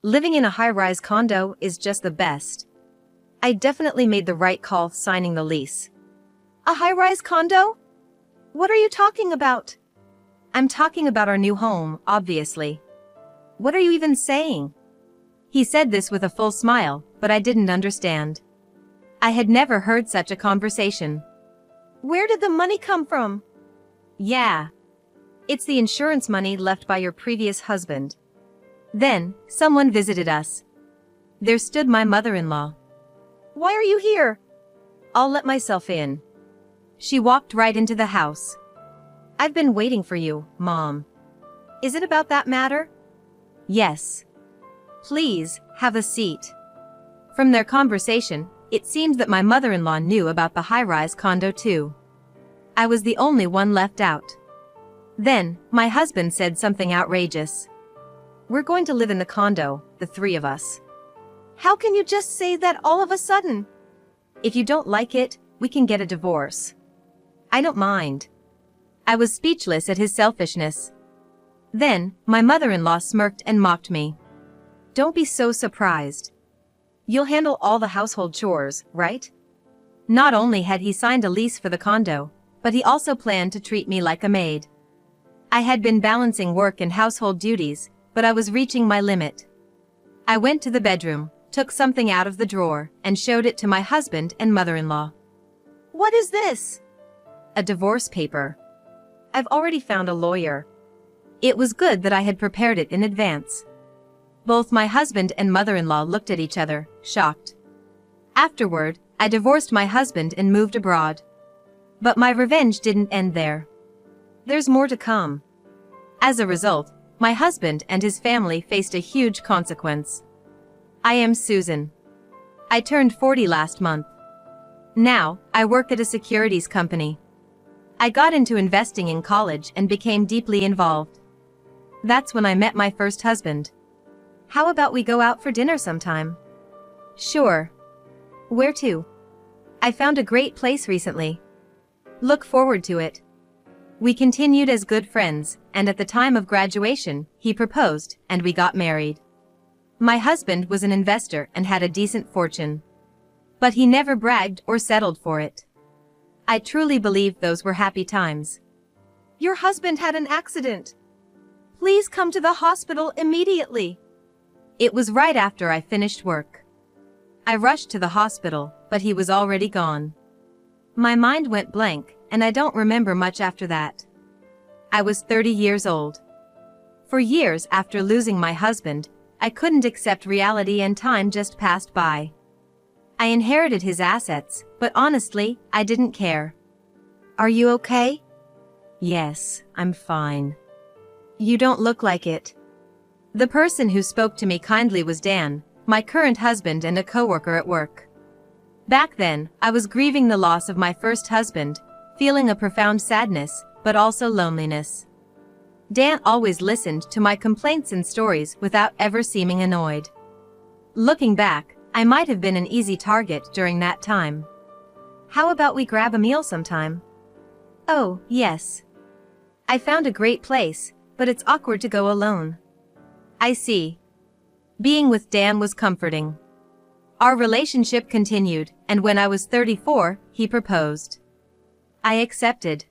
Living in a high-rise condo is just the best. I definitely made the right call signing the lease. A high-rise condo? What are you talking about? I'm talking about our new home, obviously. What are you even saying? He said this with a full smile, but I didn't understand. I had never heard such a conversation. Where did the money come from? Yeah. It's the insurance money left by your previous husband. Then, someone visited us. There stood my mother-in-law. Why are you here? I'll let myself in. She walked right into the house. I've been waiting for you, Mom. Is it about that matter? Yes. Please, have a seat. From their conversation, it seemed that my mother-in-law knew about the high-rise condo too. I was the only one left out. Then, my husband said something outrageous. We're going to live in the condo, the three of us. How can you just say that all of a sudden? If you don't like it, we can get a divorce. I don't mind. I was speechless at his selfishness. Then, my mother-in-law smirked and mocked me. Don't be so surprised. You'll handle all the household chores, right? Not only had he signed a lease for the condo, but he also planned to treat me like a maid. I had been balancing work and household duties, but I was reaching my limit. I went to the bedroom, took something out of the drawer, and showed it to my husband and mother-in-law. What is this? A divorce paper. I've already found a lawyer. It was good that I had prepared it in advance. Both my husband and mother-in-law looked at each other, shocked. Afterward, I divorced my husband and moved abroad. But my revenge didn't end there. There's more to come. As a result, my husband and his family faced a huge consequence. I am Susan. I turned 40 last month. Now, I work at a securities company. I got into investing in college and became deeply involved. That's when I met my first husband. How about we go out for dinner sometime? Sure. Where to? I found a great place recently. Look forward to it. We continued as good friends, and at the time of graduation, he proposed, and we got married. My husband was an investor and had a decent fortune. But he never bragged or settled for it. I truly believe those were happy times. Your husband had an accident. Please come to the hospital immediately. It was right after I finished work. I rushed to the hospital, but he was already gone. My mind went blank, and I don't remember much after that. I was 30 years old. For years after losing my husband, I couldn't accept reality and time just passed by. I inherited his assets, but honestly, I didn't care. Are you okay? Yes, I'm fine. You don't look like it. The person who spoke to me kindly was Dan, my current husband and a coworker at work. Back then, I was grieving the loss of my first husband, feeling a profound sadness, but also loneliness. Dan always listened to my complaints and stories without ever seeming annoyed. Looking back, I might have been an easy target during that time. How about we grab a meal sometime? Oh, yes. I found a great place, but it's awkward to go alone. I see. Being with Dan was comforting. Our relationship continued, and when I was 34, he proposed. I accepted.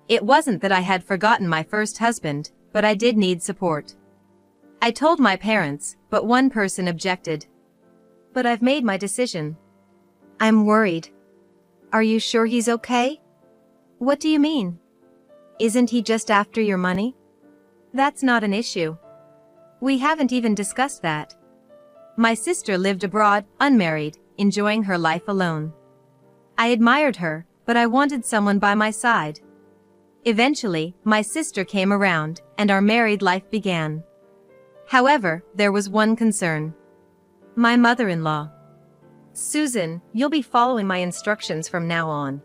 It wasn't that I had forgotten my first husband, but I did need support. I told my parents, but one person objected. But I've made my decision. I'm worried. Are you sure he's okay? What do you mean? Isn't he just after your money? That's not an issue. We haven't even discussed that. My sister lived abroad, unmarried, enjoying her life alone. I admired her, but I wanted someone by my side. Eventually, my sister came around, and our married life began. However, there was one concern. My mother-in-law. Susan, you'll be following my instructions from now on.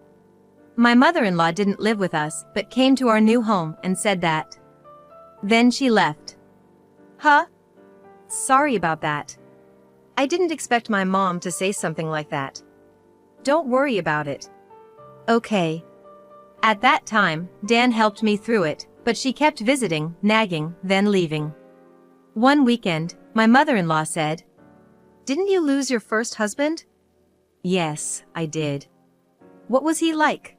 My mother-in-law didn't live with us, but came to our new home and said that. Then she left. Huh? Sorry about that. I didn't expect my mom to say something like that. Don't worry about it. Okay. At that time, Dan helped me through it, but she kept visiting, nagging, then leaving. One weekend, My mother-in-law said. Didn't you lose your first husband? Yes, I did. What was he like?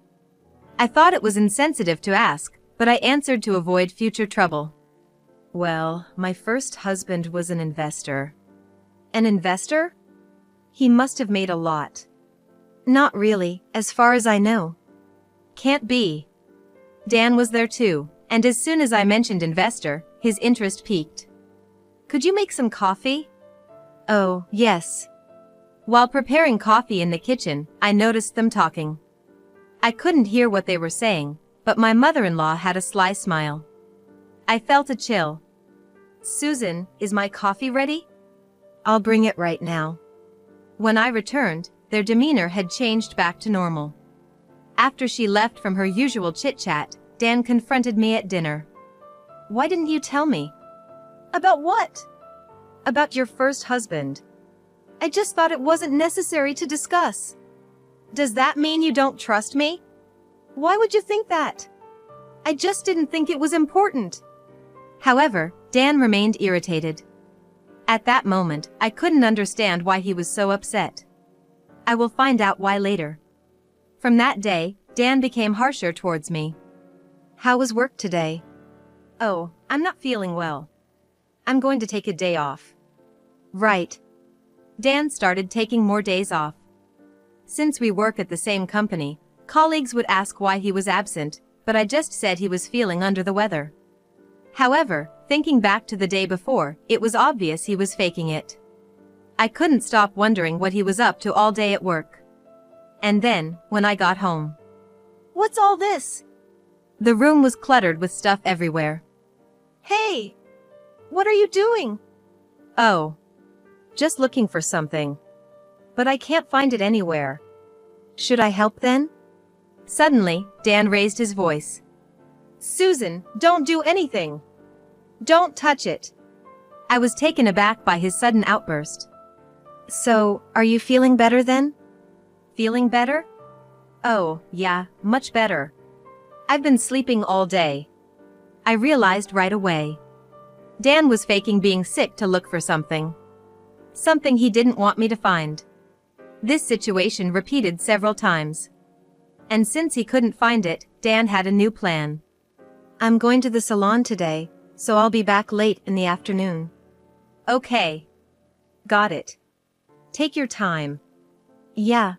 I thought it was insensitive to ask, but I answered to avoid future trouble. Well, my first husband was an investor. An investor? He must have made a lot. Not really, as far as I know. Can't be. Dan was there too, and as soon as I mentioned investor, his interest piqued. Could you make some coffee? Oh, yes. While preparing coffee in the kitchen, I noticed them talking. I couldn't hear what they were saying, but my mother-in-law had a sly smile. I felt a chill. Susan, is my coffee ready? I'll bring it right now. When I returned, their demeanor had changed back to normal. After she left from her usual chit-chat, Dan confronted me at dinner. Why didn't you tell me? About what? About your first husband. I just thought it wasn't necessary to discuss. Does that mean you don't trust me? Why would you think that? I just didn't think it was important. However, Dan remained irritated. At that moment, I couldn't understand why he was so upset. I will find out why later. From that day, Dan became harsher towards me. How was work today? Oh, I'm not feeling well. I'm going to take a day off. Right. Dan started taking more days off. Since we work at the same company, colleagues would ask why he was absent, but I just said he was feeling under the weather. However, thinking back to the day before, it was obvious he was faking it. I couldn't stop wondering what he was up to all day at work. And then, when I got home. What's all this? The room was cluttered with stuff everywhere. Hey! What are you doing? Oh. Just looking for something. But I can't find it anywhere. Should I help then? Suddenly, Dan raised his voice. Susan, don't do anything. Don't touch it. I was taken aback by his sudden outburst. So, are you feeling better then? Feeling better? Oh, yeah, much better. I've been sleeping all day. I realized right away. Dan was faking being sick to look for something. Something he didn't want me to find. This situation repeated several times. And since he couldn't find it, Dan had a new plan. I'm going to the salon today, so I'll be back late in the afternoon. Okay. Got it. Take your time. Yeah.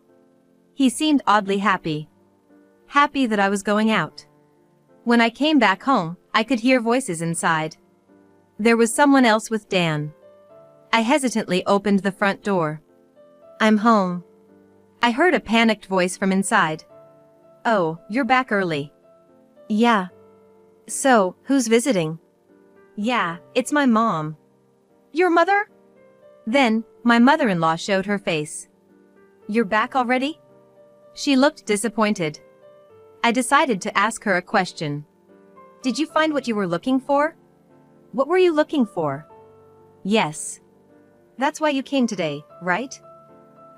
He seemed oddly happy. Happy that I was going out. When I came back home, I could hear voices inside. There was someone else with Dan. I hesitantly opened the front door. I'm home. I heard a panicked voice from inside. Oh, you're back early. Yeah. So, who's visiting? Yeah, it's my mom. Your mother? Then, my mother-in-law showed her face. You're back already? She looked disappointed. I decided to ask her a question. Did you find what you were looking for? What were you looking for? Yes. That's why you came today, right?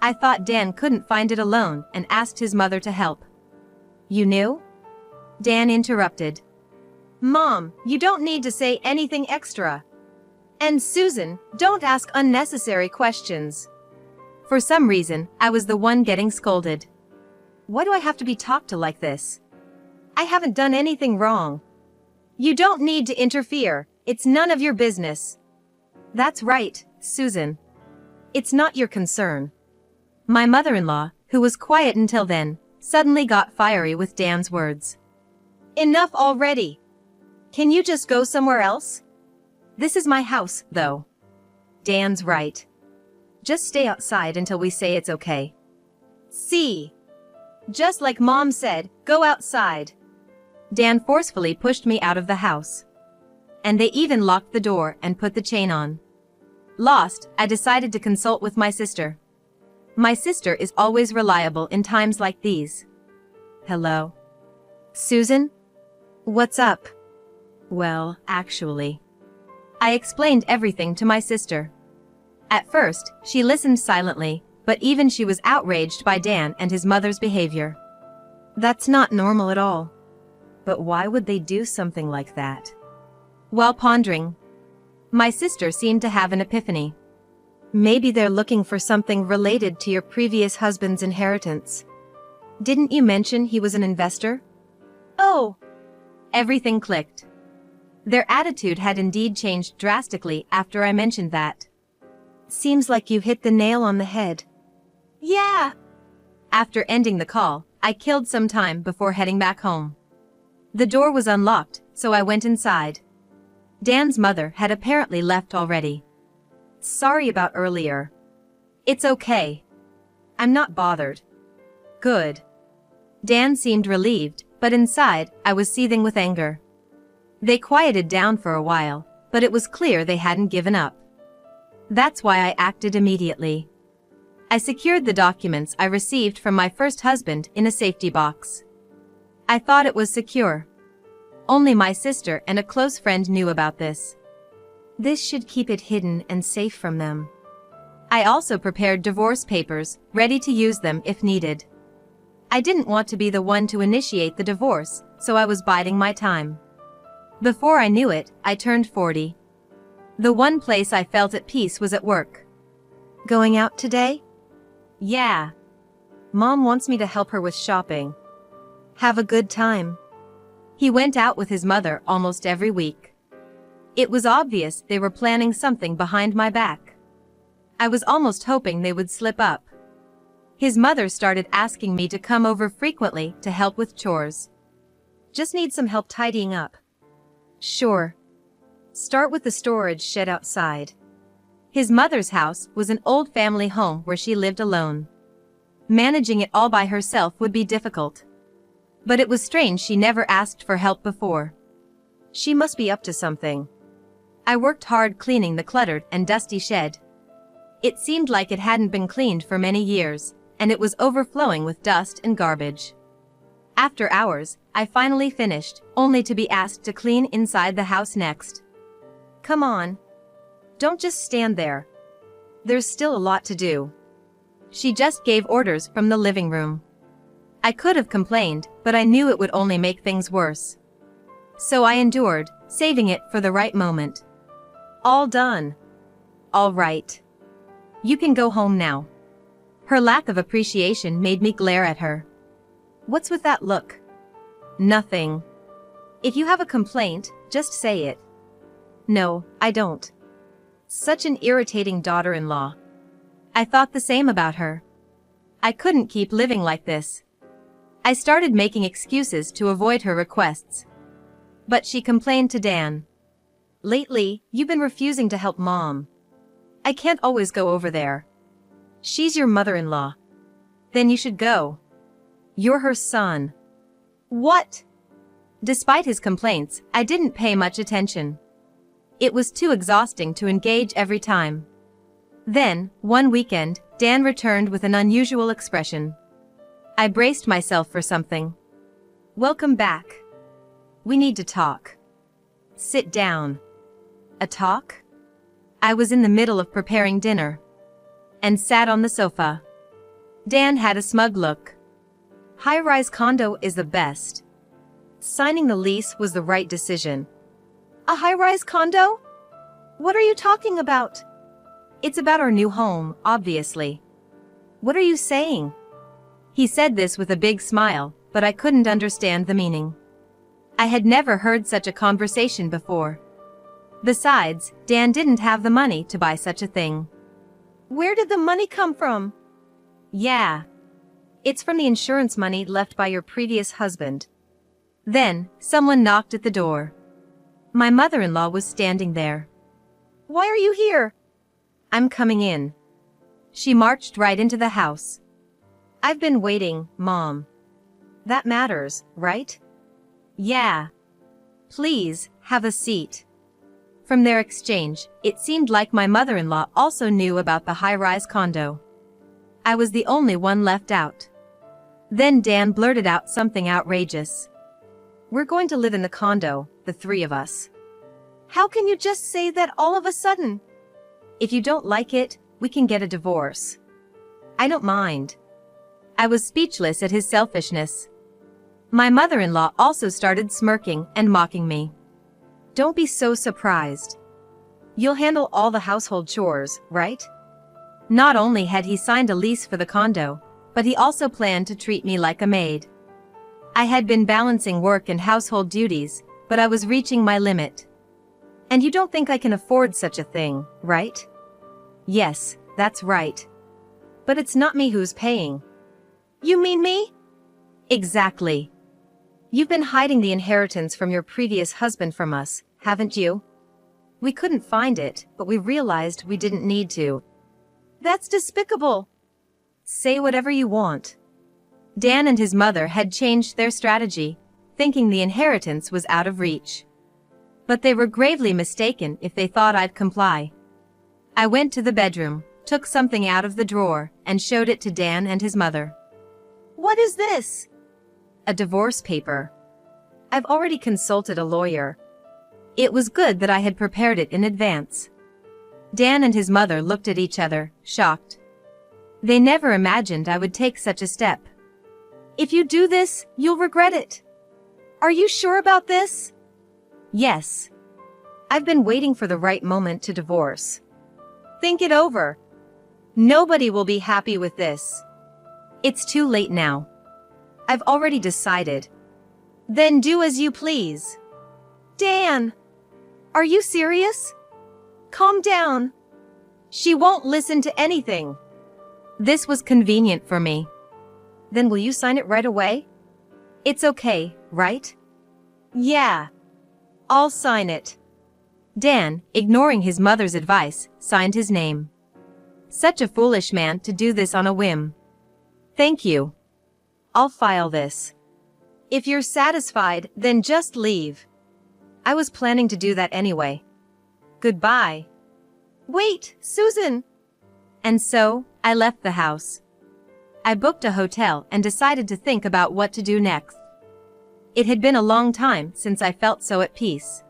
I thought Dan couldn't find it alone and asked his mother to help. You knew? Dan interrupted. Mom, you don't need to say anything extra. And Susan, don't ask unnecessary questions. For some reason, I was the one getting scolded. Why do I have to be talked to like this? I haven't done anything wrong. You don't need to interfere, it's none of your business. That's right, Susan. It's not your concern. My mother-in-law, who was quiet until then, suddenly got fiery with Dan's words. Enough already. Can you just go somewhere else? This is my house, though. Dan's right. Just stay outside until we say it's okay. See? Just like Mom said, go outside. Dan forcefully pushed me out of the house. And they even locked the door and put the chain on. Lost, I decided to consult with my sister. My sister is always reliable in times like these. Hello? Susan? What's up? Well, actually. I explained everything to my sister. At first, she listened silently, but even she was outraged by Dan and his mother's behavior. That's not normal at all. But why would they do something like that? While pondering, My sister seemed to have an epiphany. Maybe they're looking for something related to your previous husband's inheritance. Didn't you mention he was an investor? Oh! Everything clicked. Their attitude had indeed changed drastically after I mentioned that. Seems like you hit the nail on the head. Yeah! After ending the call, I killed some time before heading back home. The door was unlocked, so I went inside. Dan's mother had apparently left already. Sorry about earlier. It's okay. I'm not bothered. Good. Dan seemed relieved, but inside, I was seething with anger. They quieted down for a while, but it was clear they hadn't given up. That's why I acted immediately. I secured the documents I received from my first husband in a safety box. I thought it was secure. Only my sister and a close friend knew about this. This should keep it hidden and safe from them. I also prepared divorce papers, ready to use them if needed. I didn't want to be the one to initiate the divorce, so I was biding my time. Before I knew it, I turned 40. The one place I felt at peace was at work. Going out today? Yeah. Mom wants me to help her with shopping. Have a good time. He went out with his mother almost every week. It was obvious they were planning something behind my back. I was almost hoping they would slip up. His mother started asking me to come over frequently to help with chores. Just need some help tidying up. Sure. Start with the storage shed outside. His mother's house was an old family home where she lived alone. Managing it all by herself would be difficult. But it was strange she never asked for help before. She must be up to something. I worked hard cleaning the cluttered and dusty shed. It seemed like it hadn't been cleaned for many years, and it was overflowing with dust and garbage. After hours, I finally finished, only to be asked to clean inside the house next. Come on. Don't just stand there. There's still a lot to do. She just gave orders from the living room. I could have complained, but I knew it would only make things worse. So I endured, saving it for the right moment. All done. All right. You can go home now. Her lack of appreciation made me glare at her. What's with that look? Nothing. If you have a complaint, just say it. No, I don't. Such an irritating daughter-in-law. I thought the same about her. I couldn't keep living like this. I started making excuses to avoid her requests. But she complained to Dan. Lately, you've been refusing to help Mom. I can't always go over there. She's your mother-in-law. Then you should go. You're her son. What? Despite his complaints, I didn't pay much attention. It was too exhausting to engage every time. Then, one weekend, Dan returned with an unusual expression. I braced myself for something. Welcome back. We need to talk. Sit down. A talk? I was in the middle of preparing dinner. And sat on the sofa. Dan had a smug look. High-rise condo is the best. Signing the lease was the right decision. A high-rise condo? What are you talking about? It's about our new home, obviously. What are you saying? He said this with a big smile, but I couldn't understand the meaning. I had never heard such a conversation before. Besides, Dan didn't have the money to buy such a thing. Where did the money come from? Yeah. It's from the insurance money left by your previous husband. Then, someone knocked at the door. My mother-in-law was standing there. Why are you here? I'm coming in. She marched right into the house. I've been waiting, Mom. That matters, right? Yeah. Please, have a seat. From their exchange, it seemed like my mother-in-law also knew about the high-rise condo. I was the only one left out. Then Dan blurted out something outrageous. We're going to live in the condo, the three of us. How can you just say that all of a sudden? If you don't like it, we can get a divorce. I don't mind. I was speechless at his selfishness. My mother-in-law also started smirking and mocking me. Don't be so surprised. You'll handle all the household chores, right? Not only had he signed a lease for the condo, but he also planned to treat me like a maid. I had been balancing work and household duties, but I was reaching my limit. And you don't think I can afford such a thing, right? Yes, that's right. But it's not me who's paying. You mean me? Exactly. You've been hiding the inheritance from your previous husband from us, haven't you? We couldn't find it, but we realized we didn't need to. That's despicable. Say whatever you want. Dan and his mother had changed their strategy, thinking the inheritance was out of reach. But they were gravely mistaken if they thought I'd comply. I went to the bedroom, took something out of the drawer, and showed it to Dan and his mother. What is this? A divorce paper. I've already consulted a lawyer. It was good that I had prepared it in advance. Dan and his mother looked at each other, shocked. They never imagined I would take such a step. If you do this, you'll regret it. Are you sure about this? Yes. I've been waiting for the right moment to divorce. Think it over. Nobody will be happy with this. It's too late now. I've already decided. Then do as you please. Dan! Are you serious? Calm down. She won't listen to anything. This was convenient for me. Then will you sign it right away? It's okay, right? Yeah. I'll sign it. Dan, ignoring his mother's advice, signed his name. Such a foolish man to do this on a whim. Thank you. I'll file this. If you're satisfied, then just leave. I was planning to do that anyway. Goodbye. Wait, Susan! And so, I left the house. I booked a hotel and decided to think about what to do next. It had been a long time since I felt so at peace.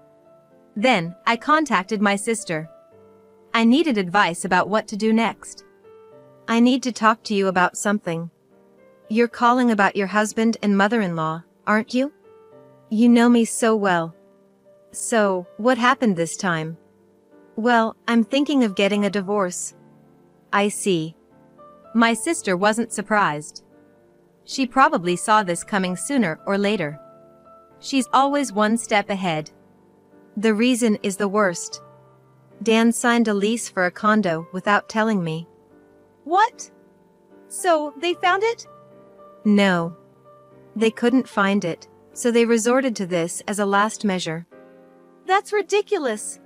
Then, I contacted my sister. I needed advice about what to do next. I need to talk to you about something. You're calling about your husband and mother-in-law, aren't you? You know me so well. So, what happened this time? Well, I'm thinking of getting a divorce. I see. My sister wasn't surprised. She probably saw this coming sooner or later. She's always one step ahead. The reason is the worst. Dan signed a lease for a condo without telling me. What? So, they found it? No. They couldn't find it, so they resorted to this as a last measure. That's ridiculous.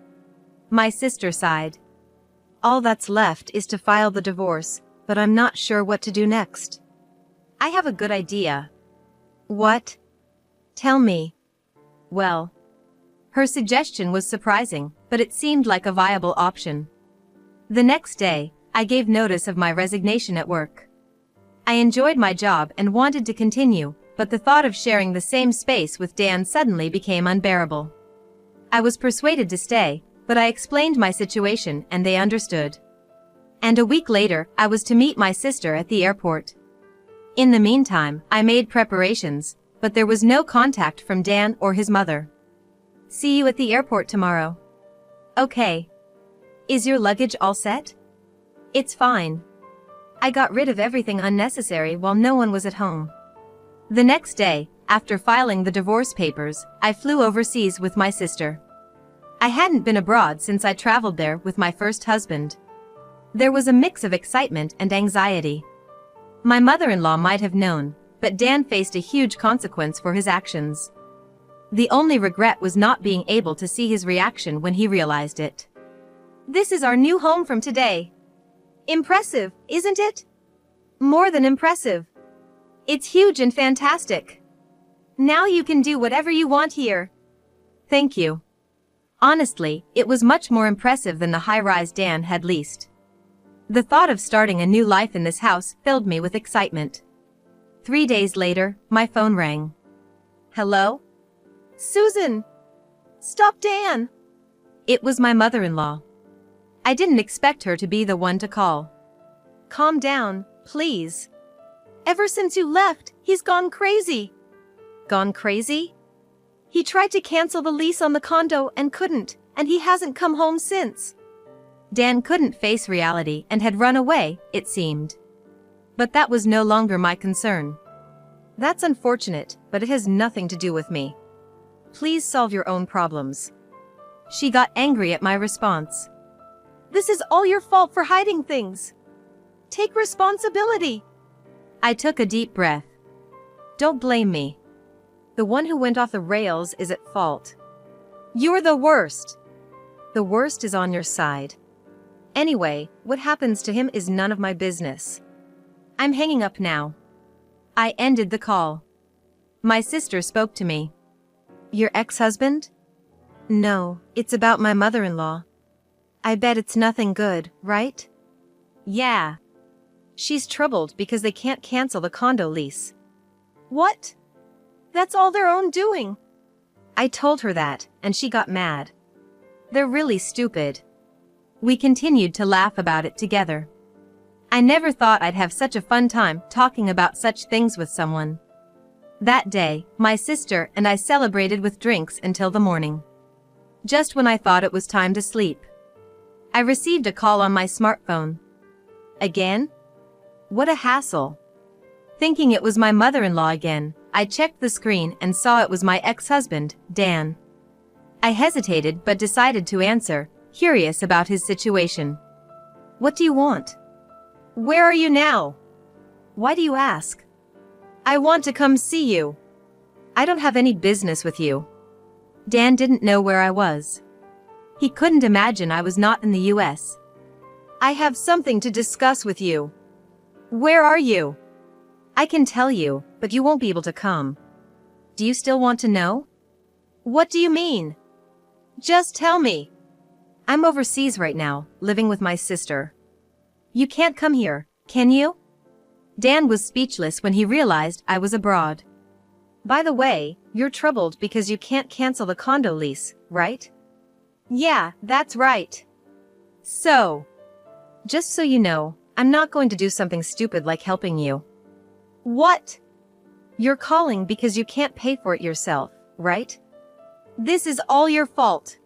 My sister sighed. All that's left is to file the divorce, but I'm not sure what to do next. I have a good idea. What? Tell me. Well, her suggestion was surprising, but it seemed like a viable option. The next day, I gave notice of my resignation at work. I enjoyed my job and wanted to continue, but the thought of sharing the same space with Dan suddenly became unbearable. I was persuaded to stay, but I explained my situation and they understood. And a week later, I was to meet my sister at the airport. In the meantime, I made preparations, but there was no contact from Dan or his mother. See you at the airport tomorrow. Okay. Is your luggage all set? It's fine. I got rid of everything unnecessary while no one was at home. The next day, after filing the divorce papers, I flew overseas with my sister. I hadn't been abroad since I traveled there with my first husband. There was a mix of excitement and anxiety. My mother-in-law might have known, but Dan faced a huge consequence for his actions. The only regret was not being able to see his reaction when he realized it. This is our new home from today. Impressive, isn't it? More than impressive. It's huge and fantastic. Now you can do whatever you want here. Thank you. Honestly, it was much more impressive than the high-rise Dan had leased. The thought of starting a new life in this house filled me with excitement. 3 days later, my phone rang. Hello? Susan! Stop Dan! It was my mother-in-law. I didn't expect her to be the one to call. Calm down, please. Ever since you left, he's gone crazy. Gone crazy? He tried to cancel the lease on the condo and couldn't, And he hasn't come home since. Dan couldn't face reality and had run away, it seemed. But that was no longer my concern. That's unfortunate, but it has nothing to do with me. Please solve your own problems. She got angry at my response. This is all your fault for hiding things. Take responsibility. I took a deep breath. Don't blame me. The one who went off the rails is at fault. You're the worst. The worst is on your side. Anyway, what happens to him is none of my business. I'm hanging up now. I ended the call. My sister spoke to me. Your ex-husband? No, it's about my mother-in-law. I bet it's nothing good, right? Yeah. She's troubled because they can't cancel the condo lease. What? That's all their own doing. I told her that, and she got mad. They're really stupid. We continued to laugh about it together. I never thought I'd have such a fun time talking about such things with someone. That day, my sister and I celebrated with drinks until the morning. Just when I thought it was time to sleep, I received a call on my smartphone. Again? What a hassle. Thinking it was my mother-in-law again, I checked the screen and saw it was my ex-husband, Dan. I hesitated but decided to answer, curious about his situation. What do you want? Where are you now? Why do you ask? I want to come see you. I don't have any business with you. Dan didn't know where I was. He couldn't imagine I was not in the US. I have something to discuss with you. Where are you? I can tell you, but you won't be able to come. Do you still want to know? What do you mean? Just tell me. I'm overseas right now, living with my sister. You can't come here, can you? Dan was speechless when he realized I was abroad. By the way, you're troubled because you can't cancel the condo lease, right? Yeah, that's right. So, just so you know, I'm not going to do something stupid like helping you. What? You're calling because you can't pay for it yourself, right? This is all your fault.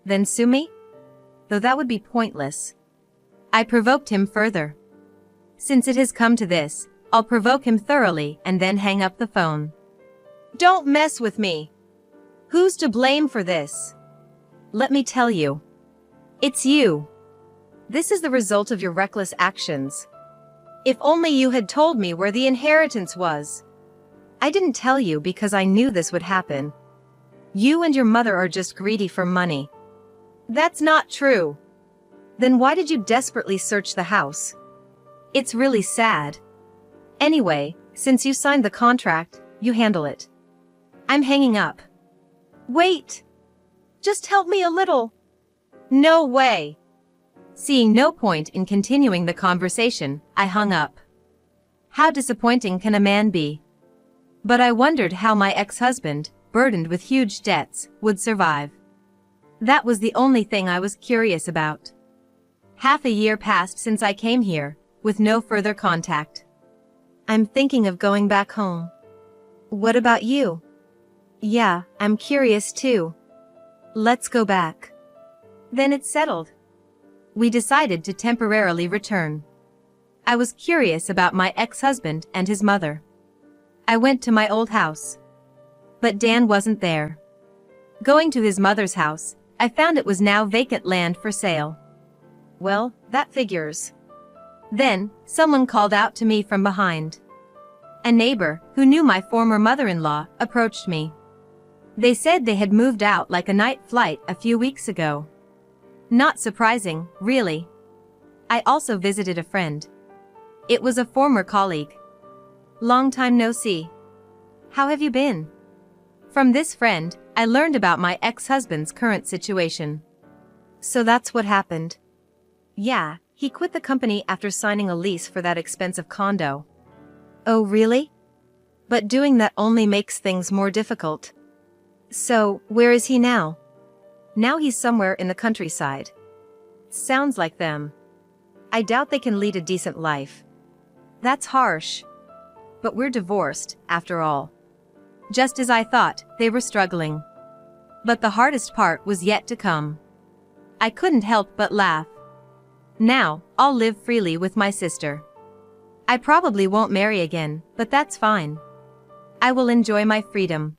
Then sue me? Though that would be pointless. I provoked him further. Since it has come to this, I'll provoke him thoroughly and then hang up the phone. Don't mess with me. Who's to blame for this? Let me tell you. It's you. This is the result of your reckless actions. If only you had told me where the inheritance was. I didn't tell you because I knew this would happen. You and your mother are just greedy for money. That's not true. Then why did you desperately search the house? It's really sad. Anyway, since you signed the contract, you handle it. I'm hanging up. Wait. Just help me a little. No way. Seeing no point in continuing the conversation, I hung up. How disappointing can a man be? But I wondered how my ex-husband, burdened with huge debts, would survive. That was the only thing I was curious about. Half a year passed since I came here, with no further contact. I'm thinking of going back home. What about you? Yeah, I'm curious too. Let's go back. Then it's settled. We decided to temporarily return. I was curious about my ex-husband and his mother. I went to my old house. But Dan wasn't there. Going to his mother's house, I found it was now vacant land for sale. Well, that figures. Then, someone called out to me from behind. A neighbor, who knew my former mother-in-law, approached me. They said they had moved out like a night flight a few weeks ago. Not surprising, really. I also visited a friend. It was a former colleague. Long time no see. How have you been? From this friend, I learned about my ex-husband's current situation. So that's what happened. Yeah, he quit the company after signing a lease for that expensive condo. Oh really? But doing that only makes things more difficult. So, where is he now? Now he's somewhere in the countryside. Sounds like them. I doubt they can lead a decent life. That's harsh. But we're divorced, after all. Just as I thought, they were struggling. But the hardest part was yet to come. I couldn't help but laugh. Now, I'll live freely with my sister. I probably won't marry again, but that's fine. I will enjoy my freedom.